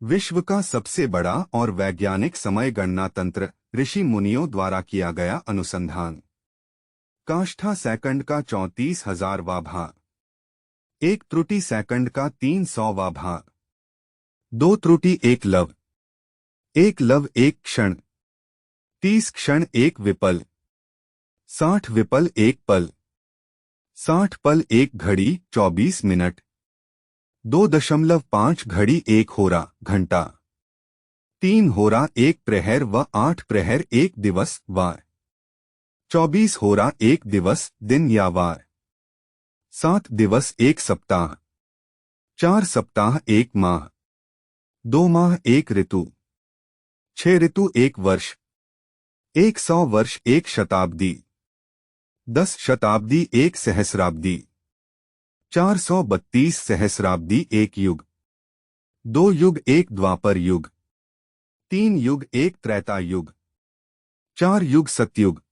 विश्व का सबसे बड़ा और वैज्ञानिक समय गणना तंत्र ऋषि मुनियों द्वारा किया गया अनुसंधान। काष्ठा सेकंड का 34,000वां भाग। एक त्रुटि सेकंड का 300वां भाग। दो त्रुटि एक लव एक क्षण, 30 क्षण एक विपल, 60 विपल एक पल, 60 पल एक घड़ी 24 मिनट, 2.5 घड़ी एक होरा घंटा, 3 होरा एक प्रहर व 8 प्रहर एक दिवस वार, 24 होरा एक दिवस दिन या वार, 7 दिवस एक सप्ताह, 4 सप्ताह एक माह, 2 माह एक ऋतु, 6 ऋतु एक वर्ष, 100 वर्ष एक शताब्दी, 10 शताब्दी एक सहस्राब्दी, 432 सहस्राब्दी एक युग, 2 युग एक द्वापर युग, 3 युग एक त्रेता युग, 4 युग सतयुग,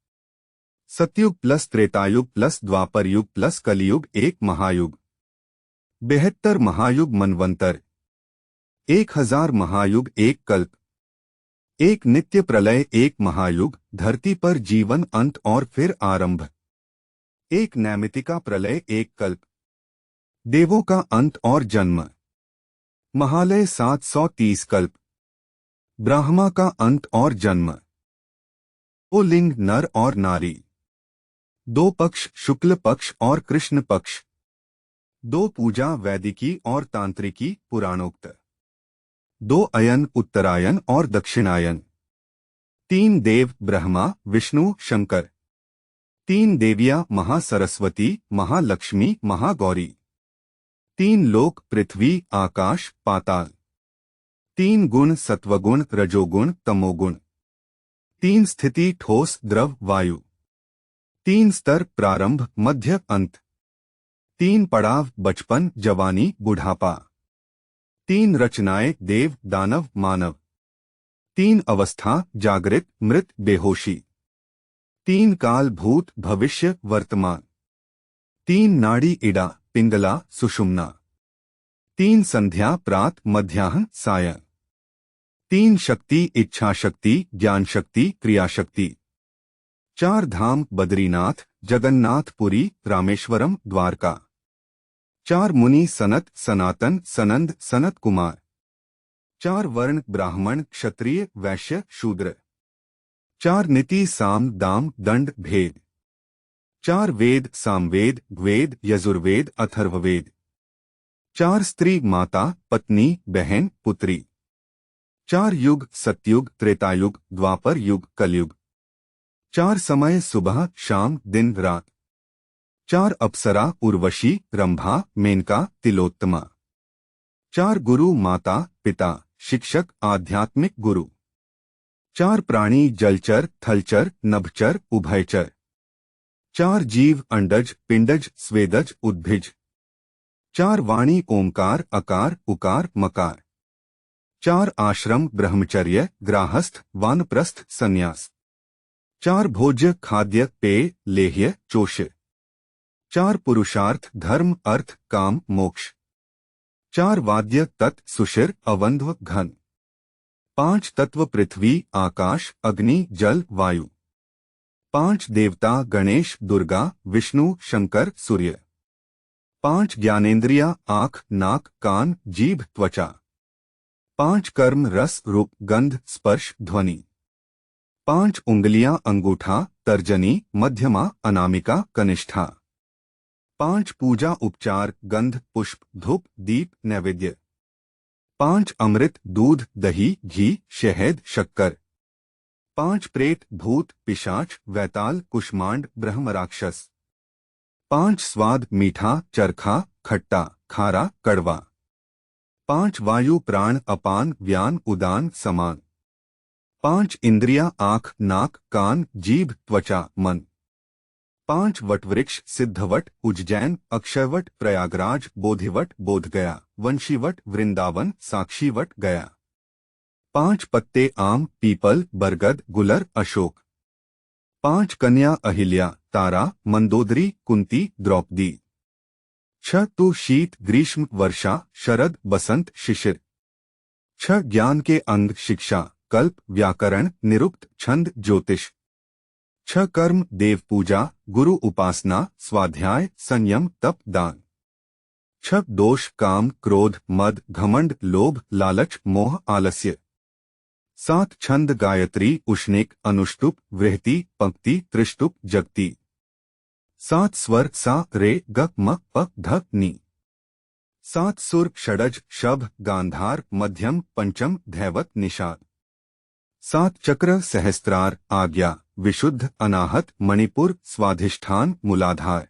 सतयुग प्लस त्रेतायुग प्लस द्वापर युग प्लस कलयुग एक महायुग, 72 महायुग मनवंतर, 1000 महायुग एक कल्प, एक नित्य प्रलय एक महायुग, धरती पर जीवन अंत और फिर आरंभ, एक नैमितिका प्रलय एक कल्प, देवों का अंत और जन्म, महालय 730 कल्प, ब्रह्मा का अंत और जन्म, ओ लिंग नर और नारी, 2 पक्ष शुक्ल पक्ष और कृष्ण पक्ष, 2 पूजा वैदिकी और तांत्रिकी पुराणोक्त, 2 अयन उत्तरायण और दक्षिणायन, 3 देव ब्रह्मा विष्णु शंकर, 3 देवियां महासरस्वती महालक्ष्मी महागौरी, 3 लोक पृथ्वी आकाश पाताल, 3 गुण सत्वगुण रजोगुण तमोगुण, 3 स्थिति ठोस द्रव वायु, 3 स्तर प्रारंभ मध्य अंत, 3 पड़ाव बचपन जवानी बुढ़ापा, 3 रचनाएं देव दानव मानव, 3 अवस्था जागृत मृत बेहोशी, 3 काल भूत भविष्य वर्तमान, 3 नाड़ी इड़ा पिंगला सुषुम्ना, 3 संध्या प्रात मध्याह्न सायं, 3 शक्ति इच्छा शक्ति ज्ञान शक्ति क्रियाशक्ति, 4 धाम बद्रीनाथ जगन्नाथपुरी रामेश्वरम द्वारका, 4 मुनि सनत सनातन सनंद सनत कुमार, 4 वर्ण ब्राह्मण क्षत्रिय वैश्य शूद्र, 4 नीति साम दाम दंड भेद, 4 वेद सामवेद वेद यजुर्वेद अथर्ववेद, 4 स्त्री माता पत्नी बहन पुत्री, 4 युग सतयुग त्रेतायुग द्वापर युग कलयुग, 4 समय सुबह शाम दिन रात, 4 अप्सरा उर्वशी रंभा मेनका तिलोत्तमा, 4 गुरु माता पिता शिक्षक आध्यात्मिक गुरु, 4 प्राणी जलचर थलचर नभचर उभयचर, 4 जीव अंडज पिंडज स्वेदज उद्भिज, 4 वाणी ओंकार अकार उकार मकार, 4 आश्रम ब्रह्मचर्य गृहस्थ वानप्रस्थ संन्यास, 4 भोज्य खाद्य पेय लेह्य चोष्य, 4 पुरुषार्थ धर्म अर्थ काम मोक्ष, 4 वाद्य तत् सुशिर अवंध्व घन, 5 तत्व पृथ्वी आकाश अग्नि जल वायु, 5 देवता गणेश दुर्गा विष्णु शंकर सूर्य, 5 ज्ञानेंद्रिया आँख नाक कान जीभ त्वचा, 5 कर्म रस रूप गंध स्पर्श ध्वनि, 5 उंगलियां अंगूठा तर्जनी मध्यमा अनामिका कनिष्ठा, 5 पूजा उपचार गंध पुष्प धूप दीप नैवेद्य, 5 अमृत दूध दही घी शहद शक्कर, 5 प्रेत भूत पिशाच वैताल कुष्मांड ब्रह्म राक्षस, 5 स्वाद मीठा चरखा खट्टा खारा कड़वा, 5 वायु प्राण अपान व्यान उदान समान, 5 इंद्रियां आँख नाक कान जीभ त्वचा मन, 5 वटवृक्ष सिद्धवट उज्जैन अक्षयवट प्रयागराज बोधिवट बोधगया वंशीवट वृंदावन साक्षीवट गया, 5 पत्ते आम पीपल बरगद गुलर अशोक, 5 कन्या अहिल्या तारा मंदोदरी कुंती द्रौपदी, 6 शीत ग्रीष्म वर्षा शरद बसंत शिशिर, 6 ज्ञान के अंग शिक्षा, कल्प, व्याकरण, निरुक्त, छंद, ज्योतिष। 6 कर्म देव पूजा, गुरु उपासना, स्वाध्याय, संयम, तप, दान। 6 दोष काम, क्रोध, मद, घमंड, लोभ, लालच, मोह, आलस्य। 7 छंद गायत्री, उष्णिक, अनुष्टुप, वृहति, पंक्ति, त्रिष्टुप, जगति। 7 स्वर सा रे ग म प ध नि। 7 सुर षडज, शभ, गांधार, मध्यम, पंचम, धैवत, निषाद। 7 चक्र सहस्त्रार, आज्ञा, विशुद्ध, अनाहत, मणिपुर, स्वाधिष्ठान, मूलाधार।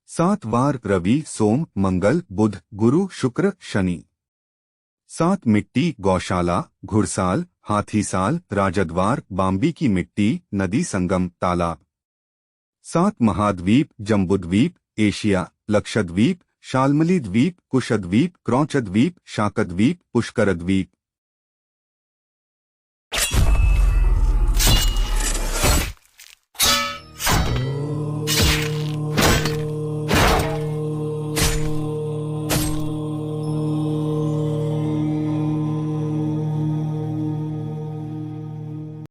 7 वार रवि, सोम, मंगल, बुध, गुरु, शुक्र, शनि। 7 मिट्टी गौशाला, घुड़साल, हाथीसाल, राजद्वार, बाम्बी की मिट्टी, नदी संगम, तालाब। 7 महाद्वीप, जम्बूद्वीप, एशिया, लक्षद्वीप, शाल्मली द्वीप, कुशद्वीप, क्रौचद्वीप, शाकद्वीप, पुष्करद्वीप।